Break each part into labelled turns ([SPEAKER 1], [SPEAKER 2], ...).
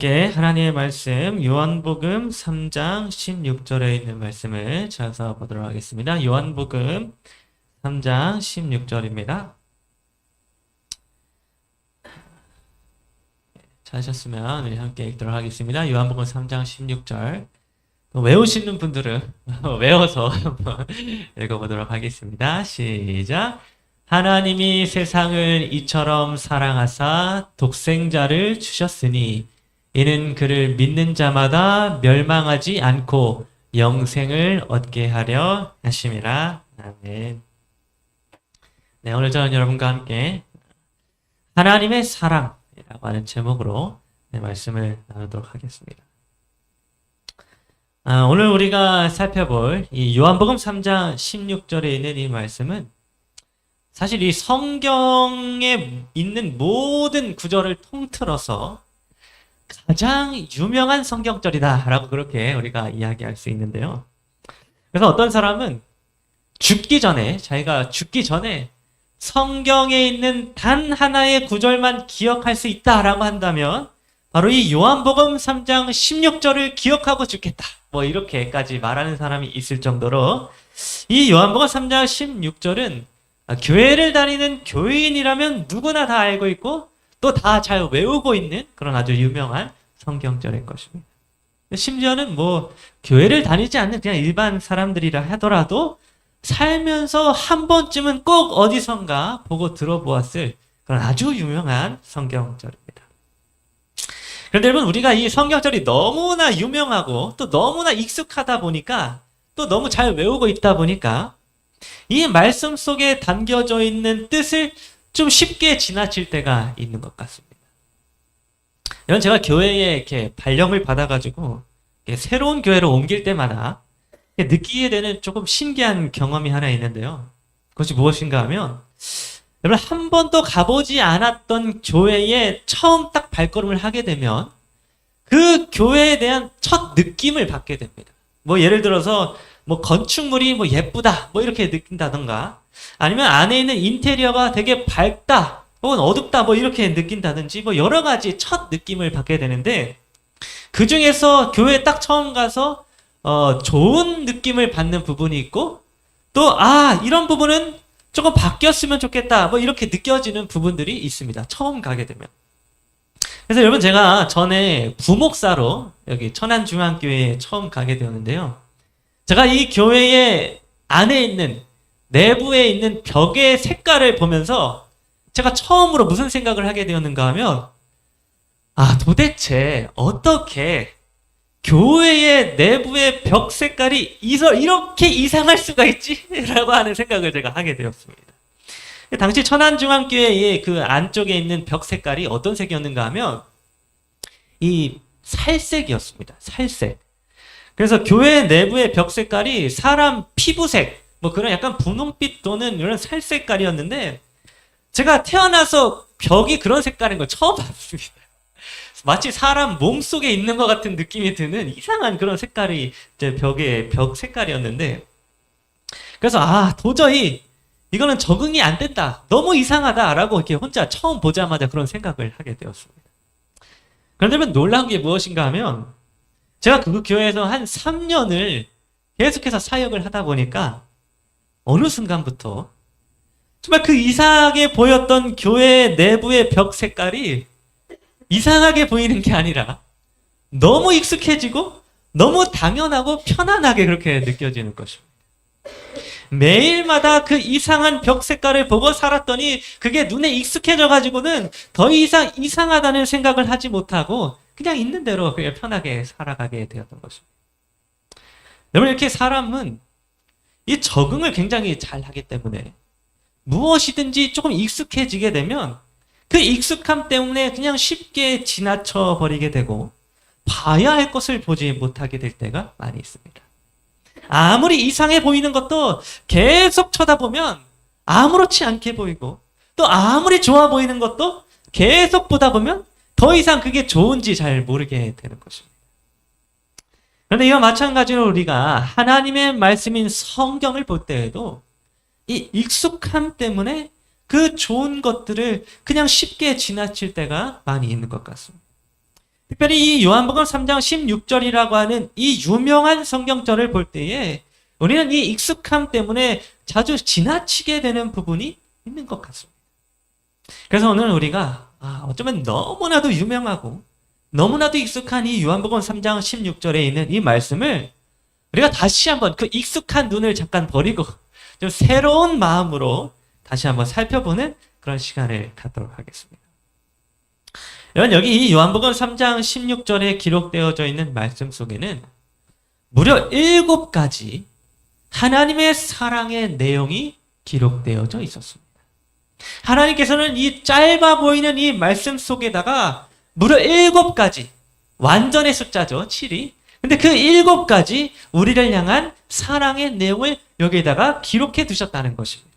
[SPEAKER 1] 함께 하나님의 말씀 요한복음 3장 16절에 있는 말씀을 찾아서 보도록 하겠습니다. 요한복음 3장 16절입니다. 찾으셨으면 우리 함께 읽도록 하겠습니다. 요한복음 3장 16절. 외우시는 분들은 외워서 한번 읽어보도록 하겠습니다. 시작. 하나님이 세상을 이처럼 사랑하사 독생자를 주셨으니 이는 그를 믿는 자마다 멸망하지 않고 영생을 얻게 하려 하심이라. 아멘. 네, 오늘 저는 여러분과 함께 하나님의 사랑이라고 하는 제목으로 말씀을 나누도록 하겠습니다. 오늘 우리가 살펴볼 이 요한복음 3장 16절에 있는 이 말씀은 사실 이 성경에 있는 모든 구절을 통틀어서 가장 유명한 성경절이다라고 그렇게 우리가 이야기할 수 있는데요. 그래서 어떤 사람은 자기가 죽기 전에 성경에 있는 단 하나의 구절만 기억할 수 있다라고 한다면 바로 이 요한복음 3장 16절을 기억하고 죽겠다. 뭐 이렇게까지 말하는 사람이 있을 정도로 이 요한복음 3장 16절은 교회를 다니는 교인이라면 누구나 다 알고 있고 또 다 잘 외우고 있는 그런 아주 유명한 성경절일 것입니다. 심지어는 뭐 교회를 다니지 않는 그냥 일반 사람들이라 하더라도 살면서 한 번쯤은 꼭 어디선가 보고 들어보았을 그런 아주 유명한 성경절입니다. 그런데 여러분, 우리가 이 성경절이 너무나 유명하고 또 너무나 익숙하다 보니까 또 너무 잘 외우고 있다 보니까 이 말씀 속에 담겨져 있는 뜻을 좀 쉽게 지나칠 때가 있는 것 같습니다. 여러분, 제가 교회에 이렇게 발령을 받아가지고 새로운 교회로 옮길 때마다 느끼게 되는 조금 신기한 경험이 하나 있는데요. 그것이 무엇인가 하면, 여러분, 한 번도 가보지 않았던 교회에 처음 딱 발걸음을 하게 되면 그 교회에 대한 첫 느낌을 받게 됩니다. 뭐 예를 들어서 뭐 건축물이 뭐 예쁘다 뭐 이렇게 느낀다던가, 아니면 안에 있는 인테리어가 되게 밝다 혹은 어둡다 뭐 이렇게 느낀다든지 뭐 여러 가지 첫 느낌을 받게 되는데, 그 중에서 교회 딱 처음 가서 좋은 느낌을 받는 부분이 있고, 또 이런 부분은 조금 바뀌었으면 좋겠다 뭐 이렇게 느껴지는 부분들이 있습니다. 처음 가게 되면. 그래서 여러분, 제가 전에 부목사로 여기 천안중앙교회에 처음 가게 되었는데요. 제가 이 교회의 안에 있는 내부에 있는 벽의 색깔을 보면서 제가 처음으로 무슨 생각을 하게 되었는가 하면, 도대체 어떻게 교회의 내부의 벽 색깔이 이렇게 이상할 수가 있지? 라고 하는 생각을 제가 하게 되었습니다. 당시 천안중앙교회의 그 안쪽에 있는 벽 색깔이 어떤 색이었는가 하면 이 살색이었습니다. 살색. 그래서 교회 내부의 벽 색깔이 사람 피부색, 뭐 그런 약간 분홍빛 또는 이런 살색깔이었는데, 제가 태어나서 벽이 그런 색깔인 걸 처음 봤습니다. 마치 사람 몸속에 있는 것 같은 느낌이 드는 이상한 그런 색깔이 제 벽 색깔이었는데, 그래서 도저히 이거는 적응이 안 된다, 너무 이상하다라고 이렇게 혼자 처음 보자마자 그런 생각을 하게 되었습니다. 그런데 놀라운 게 무엇인가 하면, 제가 그 교회에서 한 3년을 계속해서 사역을 하다 보니까 어느 순간부터 정말 그 이상하게 보였던 교회 내부의 벽 색깔이 이상하게 보이는 게 아니라 너무 익숙해지고 너무 당연하고 편안하게 그렇게 느껴지는 것입니다. 매일마다 그 이상한 벽 색깔을 보고 살았더니 그게 눈에 익숙해져 가지고는 더 이상 이상하다는 생각을 하지 못하고 그냥 있는 대로 그냥 편하게 살아가게 되었던 것입니다. 여러분, 이렇게 사람은 이 적응을 굉장히 잘 하기 때문에 무엇이든지 조금 익숙해지게 되면 그 익숙함 때문에 그냥 쉽게 지나쳐 버리게 되고 봐야 할 것을 보지 못하게 될 때가 많이 있습니다. 아무리 이상해 보이는 것도 계속 쳐다보면 아무렇지 않게 보이고, 또 아무리 좋아 보이는 것도 계속 보다 보면 더 이상 그게 좋은지 잘 모르게 되는 것입니다. 그런데 이와 마찬가지로 우리가 하나님의 말씀인 성경을 볼 때에도 이 익숙함 때문에 그 좋은 것들을 그냥 쉽게 지나칠 때가 많이 있는 것 같습니다. 특별히 이 요한복음 3장 16절이라고 하는 이 유명한 성경절을 볼 때에 우리는 이 익숙함 때문에 자주 지나치게 되는 부분이 있는 것 같습니다. 그래서 오늘 우리가 어쩌면 너무나도 유명하고 너무나도 익숙한 이 요한복음 3장 16절에 있는 이 말씀을 우리가 다시 한번 그 익숙한 눈을 잠깐 버리고 좀 새로운 마음으로 다시 한번 살펴보는 그런 시간을 갖도록 하겠습니다. 여러분, 여기 이 요한복음 3장 16절에 기록되어져 있는 말씀 속에는 무려 7가지 하나님의 사랑의 내용이 기록되어져 있었습니다. 하나님께서는 이 짧아 보이는 이 말씀 속에다가 무려 7가지, 완전의 숫자죠, 7이. 근데 그 7가지 우리를 향한 사랑의 내용을 여기에다가 기록해 두셨다는 것입니다.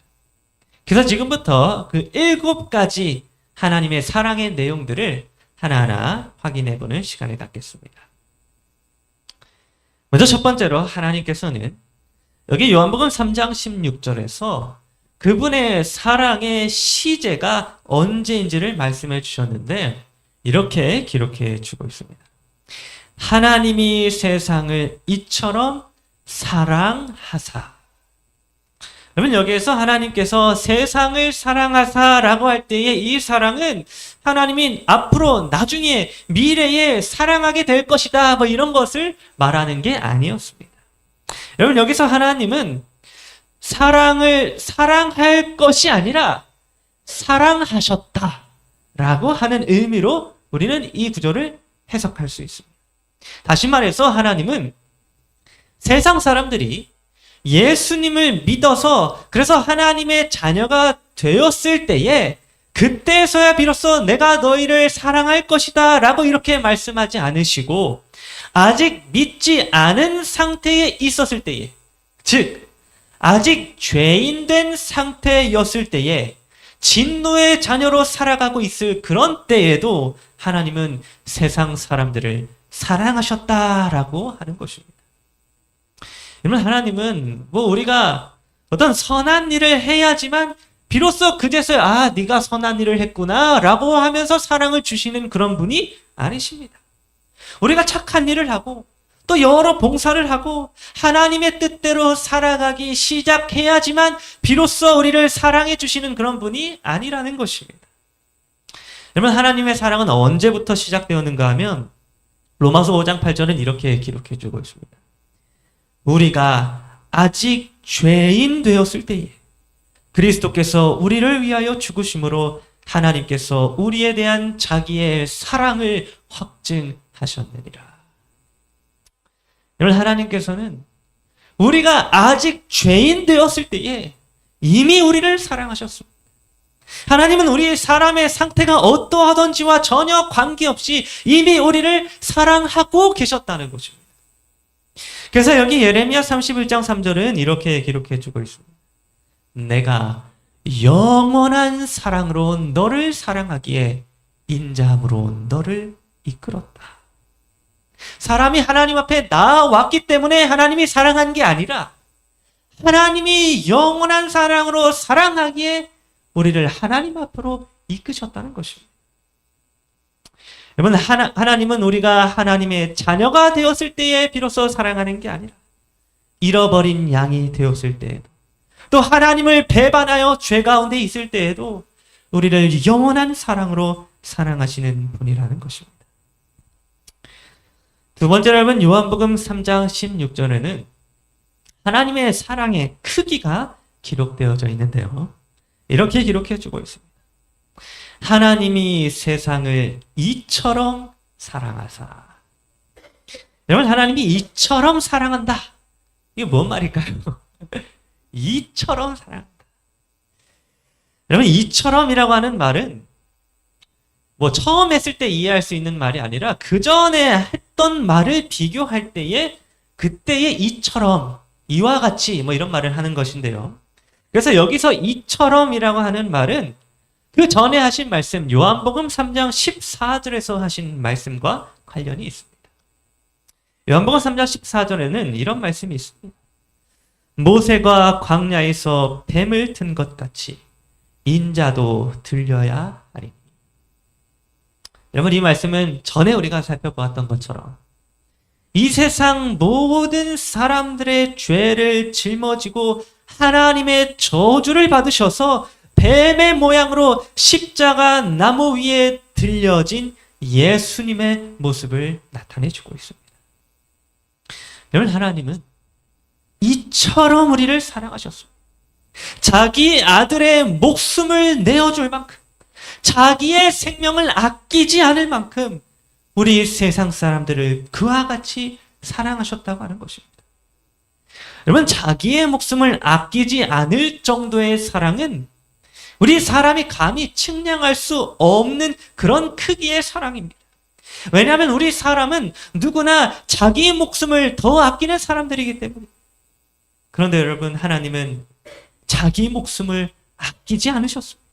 [SPEAKER 1] 그래서 지금부터 그 7가지 하나님의 사랑의 내용들을 하나하나 확인해 보는 시간을 갖겠습니다. 먼저 첫 번째로 하나님께서는 여기 요한복음 3장 16절에서 그분의 사랑의 시제가 언제인지를 말씀해 주셨는데 이렇게 기록해 주고 있습니다. 하나님이 세상을 이처럼 사랑하사. 그러면 여기에서 하나님께서 세상을 사랑하사라고 할 때의 이 사랑은 하나님이 앞으로 나중에 미래에 사랑하게 될 것이다 뭐 이런 것을 말하는 게 아니었습니다. 여러분, 여기서 하나님은 사랑을 사랑할 것이 아니라 사랑하셨다라고 하는 의미로 우리는 이 구절을 해석할 수 있습니다. 다시 말해서 하나님은 세상 사람들이 예수님을 믿어서 그래서 하나님의 자녀가 되었을 때에 그때서야 비로소 내가 너희를 사랑할 것이다 라고 이렇게 말씀하지 않으시고 아직 믿지 않은 상태에 있었을 때에, 즉 아직 죄인된 상태였을 때에 진노의 자녀로 살아가고 있을 그런 때에도 하나님은 세상 사람들을 사랑하셨다라고 하는 것입니다. 여러분, 하나님은 우리가 어떤 선한 일을 해야지만 비로소 그제서야 네가 선한 일을 했구나 라고 하면서 사랑을 주시는 그런 분이 아니십니다. 우리가 착한 일을 하고 또 여러 봉사를 하고 하나님의 뜻대로 살아가기 시작해야지만 비로소 우리를 사랑해 주시는 그런 분이 아니라는 것입니다. 여러분, 하나님의 사랑은 언제부터 시작되었는가 하면 로마서 5장 8절은 이렇게 기록해 주고 있습니다. 우리가 아직 죄인 되었을 때에 그리스도께서 우리를 위하여 죽으심으로 하나님께서 우리에 대한 자기의 사랑을 확증하셨느니라. 여러분, 하나님께서는 우리가 아직 죄인 되었을 때에 이미 우리를 사랑하셨습니다. 하나님은 우리 사람의 상태가 어떠하던지와 전혀 관계없이 이미 우리를 사랑하고 계셨다는 것입니다. 그래서 여기 예레미야 31장 3절은 이렇게 기록해 주고 있습니다. 내가 영원한 사랑으로 너를 사랑하기에 인자함으로 너를 이끌었다. 사람이 하나님 앞에 나왔기 때문에 하나님이 사랑한 게 아니라 하나님이 영원한 사랑으로 사랑하기에 우리를 하나님 앞으로 이끄셨다는 것입니다. 여러분, 하나님은 우리가 하나님의 자녀가 되었을 때에 비로소 사랑하는 게 아니라 잃어버린 양이 되었을 때에도 또 하나님을 배반하여 죄 가운데 있을 때에도 우리를 영원한 사랑으로 사랑하시는 분이라는 것입니다. 두 번째로 여러분, 요한복음 3장 16절에는 하나님의 사랑의 크기가 기록되어져 있는데요. 이렇게 기록해 주고 있습니다. 하나님이 세상을 이처럼 사랑하사. 여러분, 하나님이 이처럼 사랑한다. 이게 뭔 말일까요? 이처럼 사랑한다. 여러분, 이처럼이라고 하는 말은 처음 했을 때 이해할 수 있는 말이 아니라 그 전에 했던 말을 비교할 때에 그때의 이처럼, 이와 같이 이런 말을 하는 것인데요. 그래서 여기서 이처럼이라고 하는 말은 그 전에 하신 말씀, 요한복음 3장 14절에서 하신 말씀과 관련이 있습니다. 요한복음 3장 14절에는 이런 말씀이 있습니다. 모세가 광야에서 뱀을 튼 것 같이 인자도 들려야 하리니. 여러분, 이 말씀은 전에 우리가 살펴보았던 것처럼 이 세상 모든 사람들의 죄를 짊어지고 하나님의 저주를 받으셔서 뱀의 모양으로 십자가 나무 위에 들려진 예수님의 모습을 나타내주고 있습니다. 여러분, 하나님은 이처럼 우리를 사랑하셨습니다. 자기 아들의 목숨을 내어줄 만큼, 자기의 생명을 아끼지 않을 만큼 우리 세상 사람들을 그와 같이 사랑하셨다고 하는 것입니다. 여러분, 자기의 목숨을 아끼지 않을 정도의 사랑은 우리 사람이 감히 측량할 수 없는 그런 크기의 사랑입니다. 왜냐하면 우리 사람은 누구나 자기 목숨을 더 아끼는 사람들이기 때문에. 그런데 여러분, 하나님은 자기 목숨을 아끼지 않으셨습니다.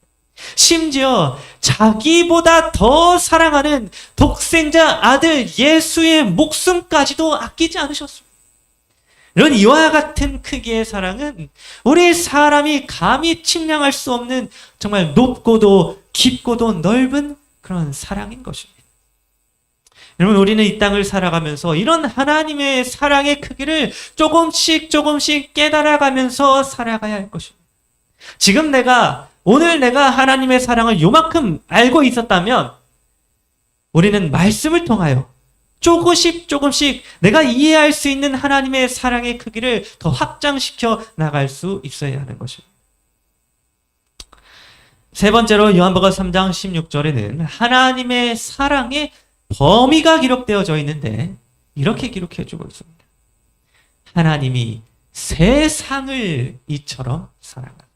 [SPEAKER 1] 심지어 자기보다 더 사랑하는 독생자 아들 예수의 목숨까지도 아끼지 않으셨습니다. 이런 이와 같은 크기의 사랑은 우리 사람이 감히 측량할 수 없는 정말 높고도 깊고도 넓은 그런 사랑인 것입니다. 여러분, 우리는 이 땅을 살아가면서 이런 하나님의 사랑의 크기를 조금씩 깨달아가면서 살아가야 할 것입니다. 지금 오늘 내가 하나님의 사랑을 요만큼 알고 있었다면 우리는 말씀을 통하여 조금씩 내가 이해할 수 있는 하나님의 사랑의 크기를 더 확장시켜 나갈 수 있어야 하는 것입니다. 세 번째로 요한복음 3장 16절에는 하나님의 사랑의 범위가 기록되어져 있는데 이렇게 기록해주고 있습니다. 하나님이 세상을 이처럼 사랑한다.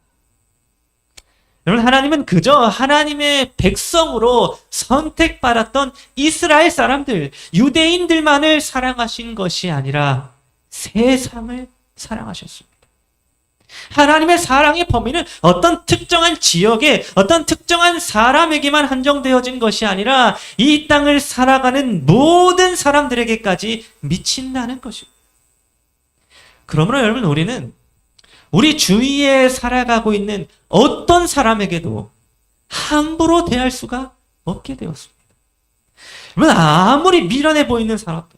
[SPEAKER 1] 여러분, 하나님은 그저 하나님의 백성으로 선택받았던 이스라엘 사람들, 유대인들만을 사랑하신 것이 아니라 세상을 사랑하셨습니다. 하나님의 사랑의 범위는 어떤 특정한 지역에 어떤 특정한 사람에게만 한정되어진 것이 아니라 이 땅을 살아가는 모든 사람들에게까지 미친다는 것입니다. 그러므로 여러분, 우리는 우리 주위에 살아가고 있는 어떤 사람에게도 함부로 대할 수가 없게 되었습니다. 여러분, 아무리 미련해 보이는 사람도,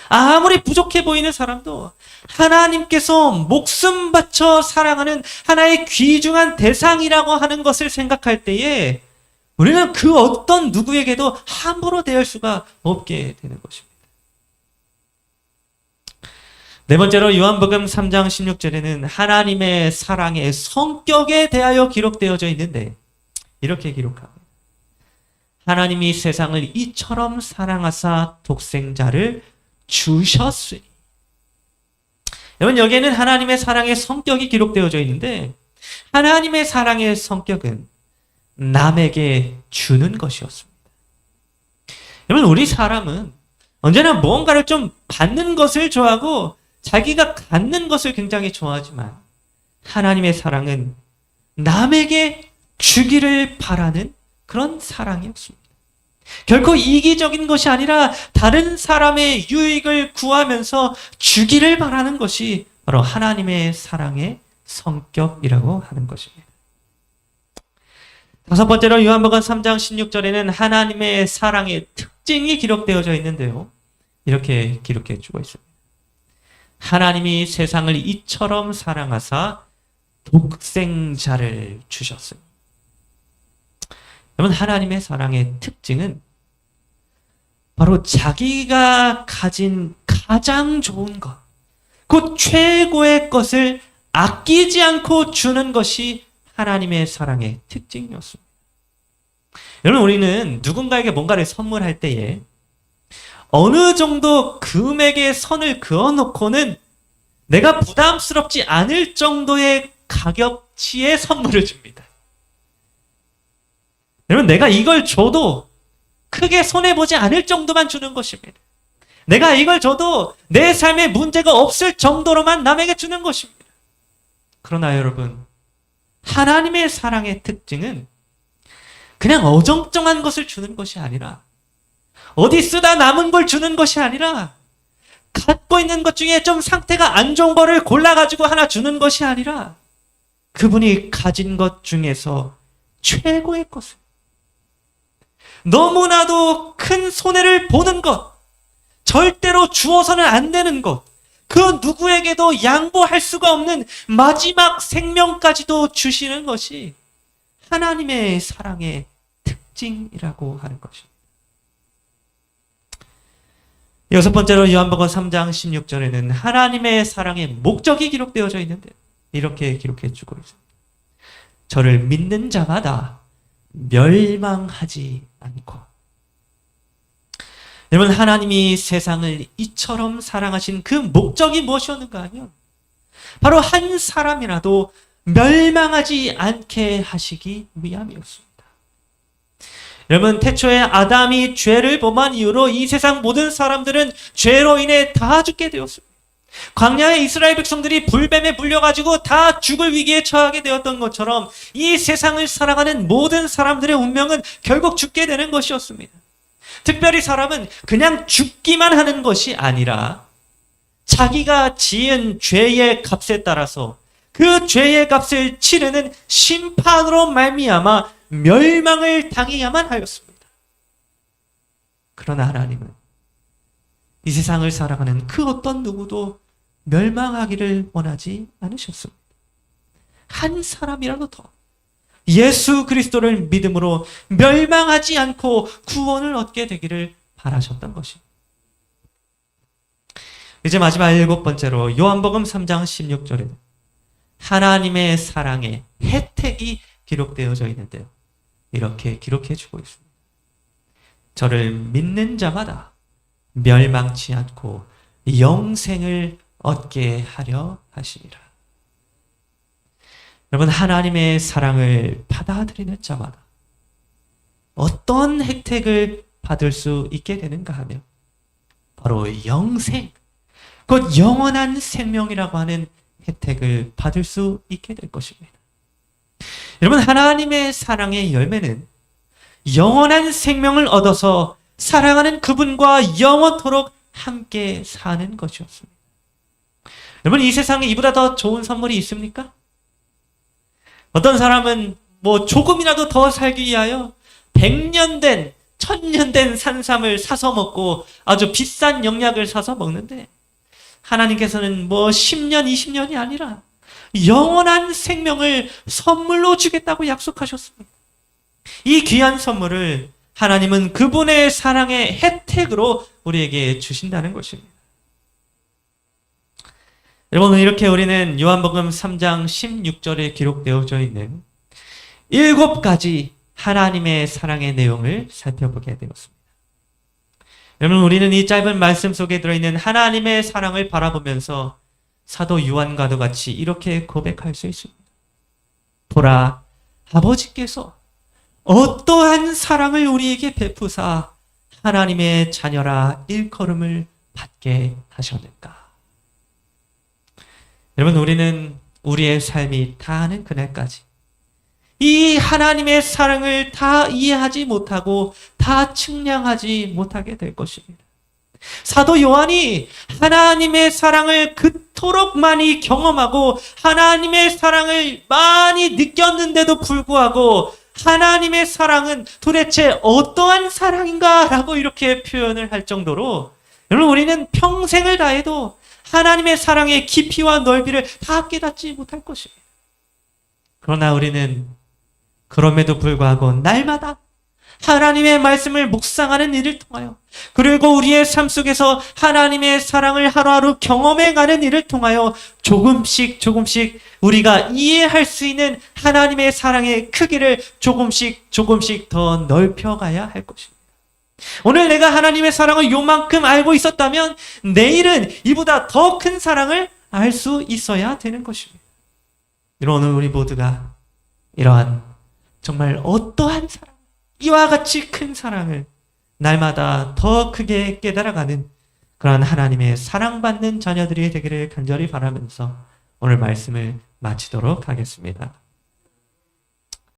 [SPEAKER 1] 아무리 부족해 보이는 사람도 하나님께서 목숨 바쳐 사랑하는 하나의 귀중한 대상이라고 하는 것을 생각할 때에 우리는 그 어떤 누구에게도 함부로 대할 수가 없게 되는 것입니다. 네 번째로 요한복음 3장 16절에는 하나님의 사랑의 성격에 대하여 기록되어져 있는데 이렇게 기록합니다. 하나님이 세상을 이처럼 사랑하사 독생자를 주셨으니. 여러분, 여기에는 하나님의 사랑의 성격이 기록되어져 있는데 하나님의 사랑의 성격은 남에게 주는 것이었습니다. 여러분, 우리 사람은 언제나 무언가를 좀 받는 것을 좋아하고 자기가 갖는 것을 굉장히 좋아하지만 하나님의 사랑은 남에게 주기를 바라는 그런 사랑이었습니다. 결코 이기적인 것이 아니라 다른 사람의 유익을 구하면서 주기를 바라는 것이 바로 하나님의 사랑의 성격이라고 하는 것입니다. 다섯 번째로 요한복음 3장 16절에는 하나님의 사랑의 특징이 기록되어져 있는데요. 이렇게 기록해 주고 있습니다. 하나님이 세상을 이처럼 사랑하사 독생자를 주셨습니다. 여러분, 하나님의 사랑의 특징은 바로 자기가 가진 가장 좋은 것, 곧 최고의 것을 아끼지 않고 주는 것이 하나님의 사랑의 특징이었습니다. 여러분, 우리는 누군가에게 뭔가를 선물할 때에 어느 정도 금액의 선을 그어놓고는 내가 부담스럽지 않을 정도의 가격치의 선물을 줍니다. 여러분, 내가 이걸 줘도 크게 손해보지 않을 정도만 주는 것입니다. 내가 이걸 줘도 내 삶에 문제가 없을 정도로만 남에게 주는 것입니다. 그러나 여러분, 하나님의 사랑의 특징은 그냥 어정쩡한 것을 주는 것이 아니라 어디 쓰다 남은 걸 주는 것이 아니라 갖고 있는 것 중에 좀 상태가 안 좋은 거를 골라가지고 하나 주는 것이 아니라 그분이 가진 것 중에서 최고의 것을, 너무나도 큰 손해를 보는 것, 절대로 주어서는 안 되는 것, 그 누구에게도 양보할 수가 없는 마지막 생명까지도 주시는 것이 하나님의 사랑의 특징이라고 하는 것입니다. 여섯 번째로 요한복음 3장 16절에는 하나님의 사랑의 목적이 기록되어져 있는데 이렇게 기록해 주고 있습니다. 저를 믿는 자마다 멸망하지 않고. 여러분, 하나님이 세상을 이처럼 사랑하신 그 목적이 무엇이었는가 하면 바로 한 사람이라도 멸망하지 않게 하시기 위함이었습니다. 여러분, 태초에 아담이 죄를 범한 이후로 이 세상 모든 사람들은 죄로 인해 다 죽게 되었습니다. 광야의 이스라엘 백성들이 불뱀에 물려가지고 다 죽을 위기에 처하게 되었던 것처럼 이 세상을 살아가는 모든 사람들의 운명은 결국 죽게 되는 것이었습니다. 특별히 사람은 그냥 죽기만 하는 것이 아니라 자기가 지은 죄의 값에 따라서 그 죄의 값을 치르는 심판으로 말미암아 멸망을 당해야만 하였습니다. 그러나 하나님은 이 세상을 살아가는 그 어떤 누구도 멸망하기를 원하지 않으셨습니다. 한 사람이라도 더 예수 그리스도를 믿음으로 멸망하지 않고 구원을 얻게 되기를 바라셨던 것입니다. 이제 마지막 일곱 번째로 요한복음 3장 16절에 하나님의 사랑의 혜택이 기록되어져 있는데요. 이렇게 기록해 주고 있습니다. 저를 믿는 자마다 멸망치 않고 영생을 얻게 하려 하시니라. 여러분, 하나님의 사랑을 받아들이는 자마다 어떤 혜택을 받을 수 있게 되는가 하면 바로 영생, 곧 영원한 생명이라고 하는 혜택을 받을 수 있게 될 것입니다. 여러분, 하나님의 사랑의 열매는 영원한 생명을 얻어서 사랑하는 그분과 영원토록 함께 사는 것이었습니다. 여러분, 이 세상에 이보다 더 좋은 선물이 있습니까? 어떤 사람은 조금이라도 더 살기 위하여 100년 된, 1000년 된 산삼을 사서 먹고 아주 비싼 영약을 사서 먹는데 하나님께서는 10년, 20년이 아니라 영원한 생명을 선물로 주겠다고 약속하셨습니다. 이 귀한 선물을 하나님은 그분의 사랑의 혜택으로 우리에게 주신다는 것입니다. 여러분, 이렇게 우리는 요한복음 3장 16절에 기록되어져 있는 7가지 하나님의 사랑의 내용을 살펴보게 되었습니다. 여러분, 우리는 이 짧은 말씀 속에 들어있는 하나님의 사랑을 바라보면서 사도 요한과도 같이 이렇게 고백할 수 있습니다. 보라, 아버지께서 어떠한 사랑을 우리에게 베푸사 하나님의 자녀라 일컬음을 받게 하셨는가. 여러분, 우리는 우리의 삶이 다하는 그날까지 이 하나님의 사랑을 다 이해하지 못하고 다 측량하지 못하게 될 것입니다. 사도 요한이 하나님의 사랑을 그토록 많이 경험하고 하나님의 사랑을 많이 느꼈는데도 불구하고 하나님의 사랑은 도대체 어떠한 사랑인가? 라고 이렇게 표현을 할 정도로 여러분, 우리는 평생을 다해도 하나님의 사랑의 깊이와 넓이를 다 깨닫지 못할 것입니다. 그러나 우리는 그럼에도 불구하고 날마다 하나님의 말씀을 묵상하는 일을 통하여 그리고 우리의 삶 속에서 하나님의 사랑을 하루하루 경험해가는 일을 통하여 조금씩 우리가 이해할 수 있는 하나님의 사랑의 크기를 조금씩 더 넓혀가야 할 것입니다. 오늘 내가 하나님의 사랑을 요만큼 알고 있었다면 내일은 이보다 더 큰 사랑을 알 수 있어야 되는 것입니다. 오늘 우리 모두가 이러한 정말 어떠한 사랑, 이와 같이 큰 사랑을 날마다 더 크게 깨달아가는 그러한 하나님의 사랑받는 자녀들이 되기를 간절히 바라면서 오늘 말씀을 마치도록 하겠습니다.